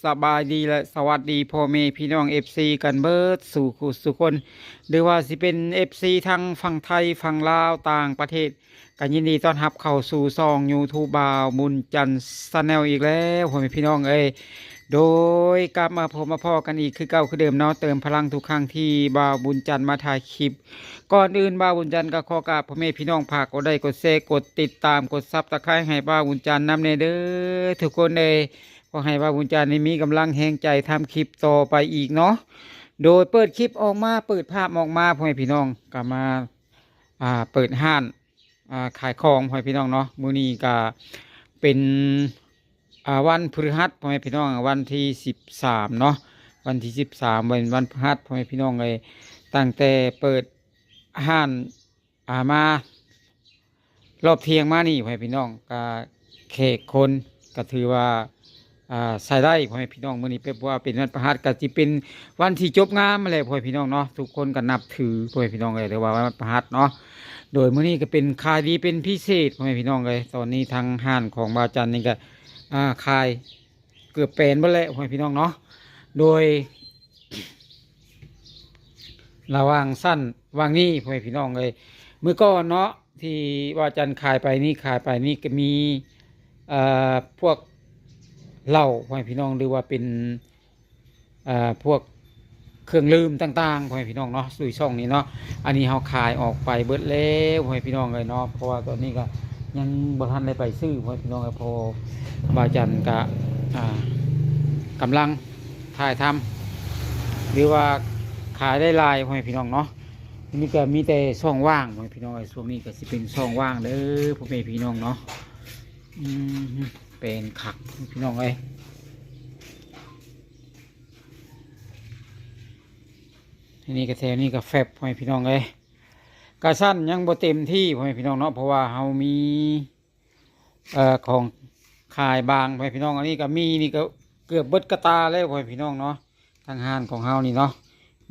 สบายดีและสวัสดีพ่อแม่พี่น้องเอฟซีกันเบิดสู่คุสุคนหรือว่าสิเป็นเอฟซีทั้งฝั่งไทยฝั่งลาวต่างประเทศกันยินดีต้อนรับเข้าสู่ซองยูทูบบาวบุญจันทร์ชาแนลอีกแล้วพ่อแม่พี่น้องโดยกลับมาพบมาพ่อกันอีกคือเก่าคือเดิมเนาะเติมพลังทุกครั้งที่บาวบุญจันทร์มาถ่ายคลิปก่อนอื่นบาวบุญจันทร์ก็ขอกราบพ่อแม่พี่น้องฝากกดไลค์กดแชร์กดติดตามกดซับตะไคร้ให้บาวบุญจันทร์นำเนเด้อทุกคนขอให้บาวบุญจันทร์มีกำลังแห่งใจทำคลิปต่อไปอีกเนาะโดยเปิดคลิปออกมาเปิดภาพออกมาพ่อแม่พี่น้องก็มาเปิดห้านขายของพ่อแม่พี่น้องเนาะมื้อนี้ก็เป็นวันพฤหัสพ่อแม่พี่น้องวันที่13เนาะวันที่13วันพฤหัสพ่อแม่พี่น้องตั้งแต่เปิดห้านมารอบเที่ยงมานี่พ่อแม่พี่น้องก็แขกคนก็ถือว่าใส่ได้พ่อแม่พี่น้องมื้อนี้เป็นว่าเป็นวันพฤหัสก็สิเป็นวันที่จบงานมาแล้วพ่อแม่พี่น้องเนาะทุกคนก็นับถือพ่อแม่พี่น้องเรียกว่าวันพฤหัสเนาะโดยมื้อนี้ก็เป็นขายดีเป็นพิเศษพ่อแม่พี่น้องตอนนี้ทางห้านของบาวจันทร์นี่ก็ขายเกือบเป็นบ่แล้วพ่อแม่พี่น้องเนาะโดยระหว่างสั้นวางนี้พ่อแม่พี่น้องมื้อก่อนเนาะที่บาวจันทร์ขายไปนี่ก็มีพวกเหล้าพ่อแม่พี่น้องหรือว่าเป็นพวกเครื่องดื่มต่างๆพ่อแม่พี่น้องเนาะสู่ช่องนี้เนาะอันนี้เขาขายออกไปเบิดแล้วพ่อแม่พี่น้องเนาะเพราะว่าตอนนี้ก็ยังบ่ทันได้ไปซื้อพ่อแม่พี่น้องพอบาวจันทร์ก็กำลังถ่ายทำหรือว่าขายได้ลายพ่อแม่พี่น้องเนาะทีนี้ก็มีแต่ช่องว่างพ่อแม่พี่น้องช่วงนี้ก็สิเป็นช่องว่างเด้อพ่อแม่พี่น้องเนาะเป็นขักพี่น้องทีนี้ก็แถวนี้ก็แฟบพ่อแม่พี่น้องกระสั้นยังบ่เต็มที่พ่อแม่พี่น้องเนาะเพราะว่าเฮามีของขายบางพ่อแม่พี่น้องอันนี้ก็มีนี่ก็เกือบเบิดกระตาแล้วพ่อแม่พี่น้องเนาะทางห้านของเฮานี่เนาะ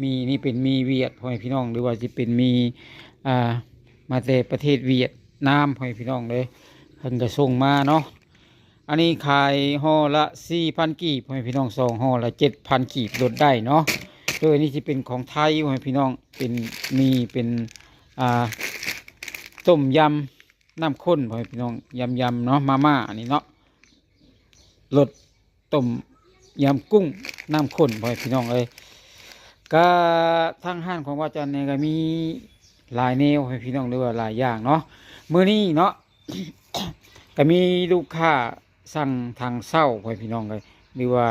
มีนี่เป็นมีเวียดพ่อแม่พี่น้องหรือว่าจะเป็นมีมาแต่ประเทศเวียดนามพ่อแม่พี่น้องเพิ่นก็ส่งมาเนาะอันนี้ขายห่อละ 4,000 กีบพ่อแม่พี่น้อง2ห่อละ 7,000 กีบลดได้เนาะโดยนี่ที่เป็นของไทยพ่อแม่พี่น้องเป็นต้มยำน้ำข้นพ่อแม่พี่น้องยำเนาะมาม่าอันนี้เนาะรสต้มยำกุ้งน้ำข้นพ่อแม่พี่น้องก็ทางห้างของว่าจันเนี่ยก็มีหลายแนวให้พี่น้องหรือว่าหลายอย่างเนาะมื้อนี้เนาะ ก็มีลูกค้าสั่งทางเศร้าพ่อพี่น้องหรือว่า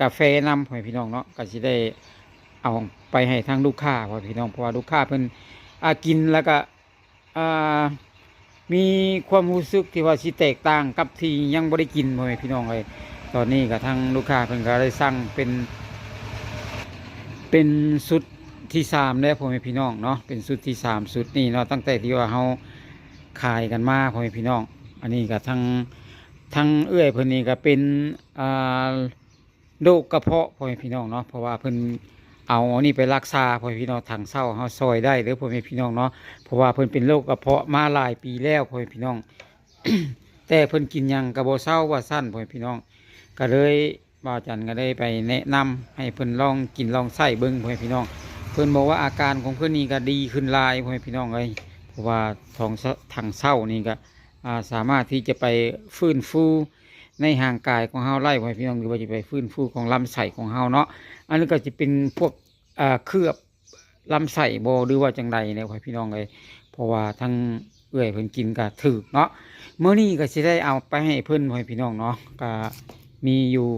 กาแฟนำพ่อพี่น้องเนาะก็สิได้เอาไปให้ทางลูกค้าพ่อพี่น้องเพราะว่าลูกค้าเพิ่นกินแล้วก็มีความรู้สึกที่ว่าสิแตกต่างกับที่ยังบ่ได้กินพ่อพี่น้องตอนนี้ก็ทางลูกค้าเพิ่นก็ได้สั่งเป็นชุดที่3แล้วพ่อพี่น้องเนาะเป็นชุดที่3ชุดนี้เนาะตั้งแต่ที่ว่าเฮาขายกันมาพ่อพี่น้องอันนี้ก็ทั้งเอื้อยเพิ่นนี่ก็เป็นโรคกระเพาะพ่อแม่พี่น้องเนาะเพราะว่าเพิ่นเอาอันนี้ไปรักษาพ่อแม่พี่น้องทางเศร้าเฮาซอยได้หรือพ่อแม่พี่น้องเนาะเพราะว่าเพิ่นเป็นโรคกระเพาะมาหลายปีแล้วพ่อแม่พี่น้อง แต่เพิ่นกินหยังก็บ่เศร้าว่าสั้นพ่อแม่พี่น้องก็เลยบ่าวจันก็ได้ไปแนะนำให้เพิ่นลองกินลองใส่เบิ่งพ่อแม่พี่น้องเพิ่นบอกว่าอาการของเพิ่นนี่ก็ดีขึ้นหลายพ่อแม่พี่น้องเพราะว่าทางเศร้านี่ก็สามารถที่จะไปฟื้นฟูในห่างกายของเฮาไล่ไว้พี่น้องหรือว่าจะไปฟื้นฟูของลำไส้ของเฮาเนาะอันนี้ก็จะเป็นพวกเคลือบลำไส้โบหรือว่าจังใดเนี่ยพี่น้องเพราะว่าทั้งเอื้อยเพิ่นกินก็ถึกเนาะเมื่อนี้ก็จะได้เอาไปให้เพิ่นพี่น้องเนาะก็มีอยู่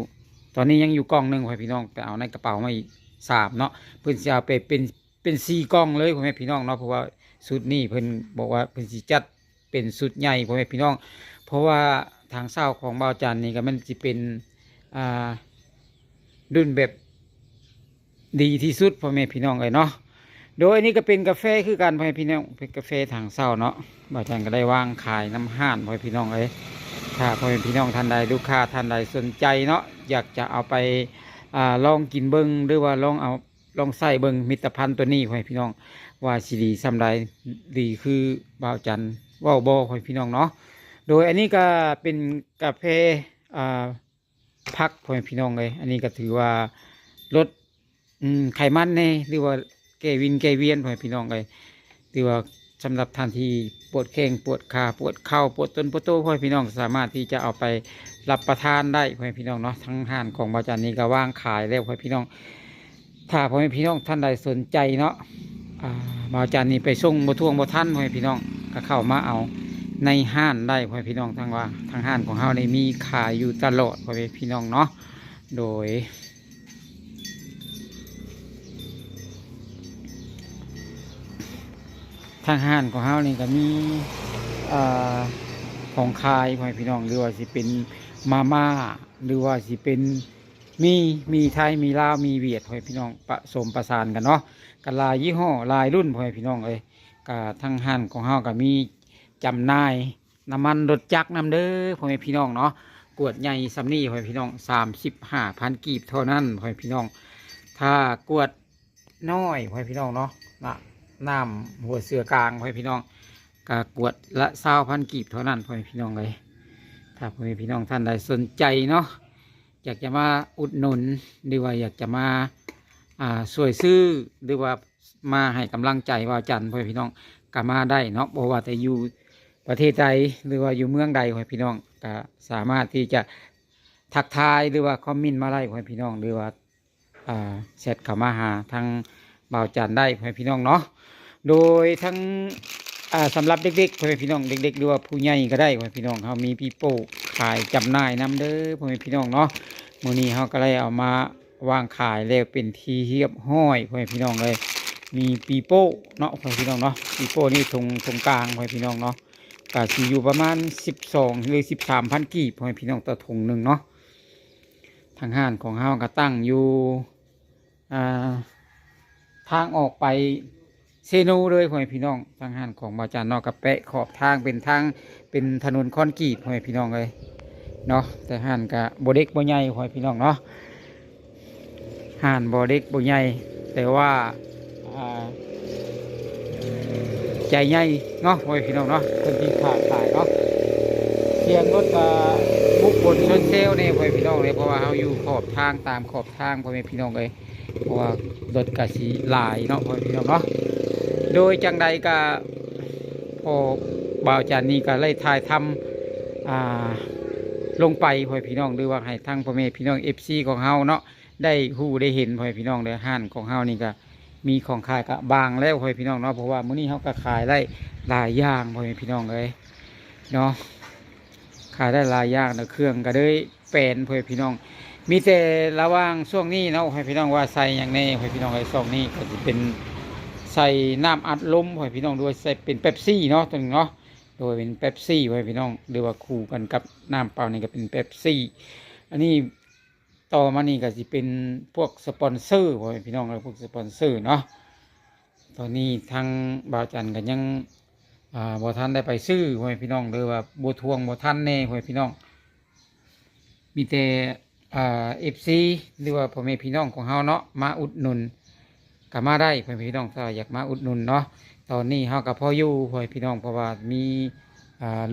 ตอนนี้ยังอยู่กล่องหนึ่งพี่น้องไปเอาในกระเป๋ามาอีก3เนาะเพิ่นจะเอาไปเป็น4กล่องเลยพี่น้องเนาะเพราะว่าชุดนี้เพิ่นบอกว่าเพิ่นสิจัดเป็นสุดใหญ่พ่อแม่พี่น้องเพราะว่าทางเศร้าของบ่าวจันนี่ก็มันจะเป็นรุ่นแบบดีที่สุดพ่อแม่พี่น้องเนาะโดยอันนี้ก็เป็นกาแฟคือกันพ่อแม่พี่น้องเป็นกาแฟทางเศร้าเนาะบ่าวจันก็ได้วางขายน้ำห้านพ่อแม่พี่น้องถ้าพ่อแม่พี่น้องท่านใดลูกค้าท่านใดสนใจเนาะอยากจะเอาไปลองกินเบิ้งหรือว่าลองใส่เบิ้งมิตรภัณฑ์ตัวนี้พ่อแม่พี่น้องว่าสิดีสำใดดีคือบ่าวจันว่าวบอพ่อพี่น้องเนาะโดยอันนี้ก็เป็นกาแฟ พักพ่อแม่พี่น้องเลยอันนี้ก็ถือว่าลดไขมันในหรือว่าแก้วินแก้เวียนพ่อแม่พี่น้องเลยถือว่าสำหรับท่านที่ปวดแข้งปวดขาปวดเข่าปวดต้นปวดโต้พ่อแม่พี่น้องสามารถที่จะเอาไปรับประทานได้พ่อแม่พี่น้องเนาะทั้งห้านของบาจานี้ก็ว่างขายแล้วพ่อแม่พี่น้องถ้าพ่อแม่พี่น้องท่านใดสนใจเนาะบาจานี้ไปส่งบ่ทวงบ่ทันพ่อแม่พี่น้องก็เข้ามาเอาในห้านได้พ่อแม่พี่น้องทั้งว่าทางห้านของเฮาในมีขายอยู่ตลอดพ่อแม่พี่น้องเนาะโดยทางห้านของเฮานี่ก็มีของขายพ่อแม่พี่น้องหรือว่าสิเป็นมาม่าหรือว่าสิเป็นมีไทยมีลาวมีเวียดพ่อแม่พี่น้องผสมประสานกันเนาะกันหลายยี่ห้อหลายรุ่นพ่อแม่พี่น้องเลยก็ทางห้านของเฮาก็มีจำหน่ายน้ำมันรถจักรนำเด้อพ่อแม่พี่น้องเนาะกวดใหญ่สำนี่พ่อแม่พี่น้อง35,000กีบเท่านั้นพ่อแม่พี่น้องถ้ากวดน้อยพ่อแม่พี่น้องเนาะน้ำหัวเสือกลางพ่อแม่พี่น้องก็กวดละ20,000กีบเท่านั้นพ่อแม่พี่น้องเลยถ้าพ่อแม่พี่น้องท่านใดสนใจเนาะอยากจะมาอุดหนุนหรือว่าอยากจะมาช่วยซื้อหรือว่ามาให้กำลังใจว่าจันพ่อแม่พี่น้องก็มาได้เนาะบอกว่าแต่อยู่ประเทศใดหรือว่าอยู่เมืองใดพ่อแม่พี่น้องก็สามารถที่จะทักทายหรือว่าคอมเมนต์มาได้พ่อแม่พี่น้องหรือว่าแชทเข้ามาหาทางบ่าวจันได้พ่อแม่พี่น้องเนาะโดยทั้งสำหรับเด็กๆพ่อแม่พี่น้องเด็กๆหรือว่าผู้ใหญ่ก็ได้พ่อแม่พี่น้องเขามีปีโป้ขายจำหน่ายนำเด้อพ่อแม่พี่น้องเนาะมื้อนี้เขาก็เลยเอามาวางขายแล้วเป็นที่เรียบห้อยพ่อแม่พี่น้องเลยมีปีโป้เนาะพ่อแม่พี่น้องเนาะปีโป้นี่ตรงกลางพ่อแม่พี่น้องเนาะก็สิอยู่ประมาณ12หรือ13,000กีบพ่อแม่พี่น้องต่อถุงหนึ่งเนาะทางห้านของเขาก็ตั้งอยู่ทางออกไปเซโนเลยพ่อแม่พี่น้องทางห้านของบาจานนอกกับแปะขอบทางเป็นถนนคอนกรีตพ่อแม่พี่น้องเลยเนาะแต่ห้านกับโบเด็กโบใหญ่พ่อแม่พี่น้องเนาะห้านโบเด็กโบใหญ่แต่ว่าใจใหญ่เนาะพ่อแม่พี่น้องเนาะคนที่ขายเนาะเสียงรถกับบุกบนชนเซลเนี่ยพ่อแม่พี่น้องเลยเพราะว่าเขาอยู่ขอบทางตามขอบทางพ่อแม่พี่น้องเลยเพราะว่ารถกะสีหลายเนาะพ่อแม่พี่น้องเนาะโดยจังใดก็พอบ่าวจันนี่ก็เลยถ่ายทำลงไปพ่อพี่น้องหรือว่าให้ทั้งพ่อแม่พี่น้องFCของเฮาเนาะได้ฮู้ได้เห็นพ่อพี่น้องเลยห้านของเฮานี่ก็มีของขายก็บางแล้วพ่อพี่น้องเนาะเพราะว่ามื้อนี้เฮาก็ขายได้หลายอย่างพ่อพี่น้องเลยเนาะขายได้หลายอย่างเนาะเครื่องก็เลยแปลนพ่อพี่น้องมีแต่ระหว่างช่วงนี้เนาะพ่อพี่น้องว่าใส่อย่างแน่พ่อพี่น้องไอ้ช่วงนี้ก็จะเป็นใส่น้ำอัดลมพ่อพี่น้องด้วยใส่เป็นเป๊ปซี่เนาะตัวนึงเนาะโดยเป็นเป๊ปซี่พ่อพี่น้องหรือว่าคู่กันกับน้ำเปล่านี่ก็เป็นเป๊ปซี่อันนี้ต่อมานี่ก็จะเป็นพวกสปอนเซอร์พ่อพี่น้องแล้วพวกสปอนเซอร์เนาะตอนนี้ทางบ่าวจันก็ยังบ่ทันได้ไปซื้อพ่อพี่น้องหรือว่าบ่ทวงบ่ทันแน่พ่อพี่น้องมีแต่FC หรือว่าพ่อแม่พี่น้องของเฮาเนาะมาอุดหนุนก็มาได้พ่อพี่น้องถ้าอยากมาอุดหนุนเนาะตอนนี้เฮากับพ่ออยู่พ่อพี่น้องเพราะว่ามี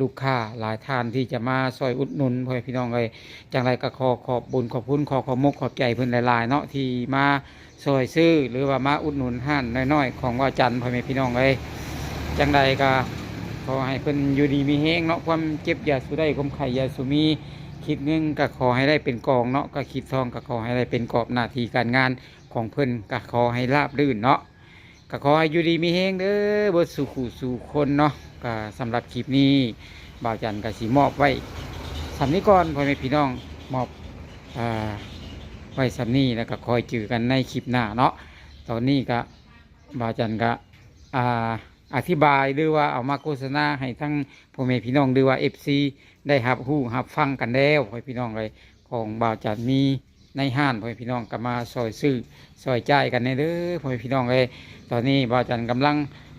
ลูกค้าหลายท่านที่จะมาซอยอุดหนุนพ่อพี่น้องเลยจังไรก็ขอบบุญขอบคุณขอมกขอบใจเพิ่นหลายๆเนาะที่มาซอยซื้อหรือว่ามาอุดหนุนห้านน้อยๆของว่าจันพ่อพี่น้องเลยจังไรก็ขอให้เพิ่นอยู่ดีมีแห้งเนาะความเจ็บอย่าสู้ได้ความไข่อย่าสู้มีคิดเงินก็ขอให้ได้เป็นกองเนาะก็คิดทองก็ขอให้ได้เป็นกอบหน้าที่การงานของเพิ่นก็ขอให้ราบรื่นเนาะก็ขอให้อยู่ดีมีแห้งเด้อบ่สู่ขู่สู่คนเนาะก็สำหรับคลิปนี้บ่าวจันก็สิมอบไว้สำนี้ก่อนพ่อแม่พี่น้องมอบไว้สำนี้แล้วก็คอยจือกันในคลิปหน้าเนาะตอนนี้ก็บ่าวจันก็อธิบายหรือว่าเอามาโฆษณาให้ทั้งพ่อแม่พี่น้องหรือว่า FC ได้รับรู้รับฟังกันแล้วพ่อพี่น้องเลยของบ่าวจันมีในห้านพ่อพี่น้องก็มาซอยซื้อซอยจ่ายกันในเด้อพ่อพี่น้องเลยตอนนี้บ่าวจันกำลัง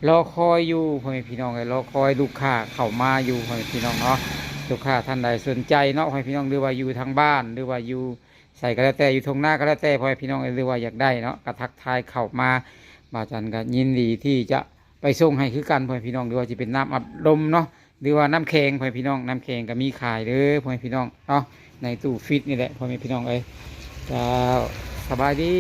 รอคอยอยู่พ่อพี่น้องเลยรอคอยลูกค้าเข้ามาอยู่พ่อพี่น้องเนาะลูกค้าท่านใดสนใจเนาะพ่อพี่น้องหรือว่าอยู่ทางบ้านหรือว่าอยู่ใส่ก็แล้วแต่อยู่ทงหน้าก็แล้วแต่พ่อพี่น้องหรือว่าอยากได้เนาะก็ทักทายเข้ามาบ่าวจันก็ยินดีที่จะไปส่งให้คือกันพ่อพี่น้องหรือว่าจะเป็นน้ำอัดลมเนาะ รือว่าน้ำแข็งพ่อแม่พี่น้องน้ำแข็งก็มีขายเด้อพ่อแม่พี่น้องเนาะในตู้ฟิตนี่แหละพ่อแม่พี่น้องเอ้ยเจ้าสบายดี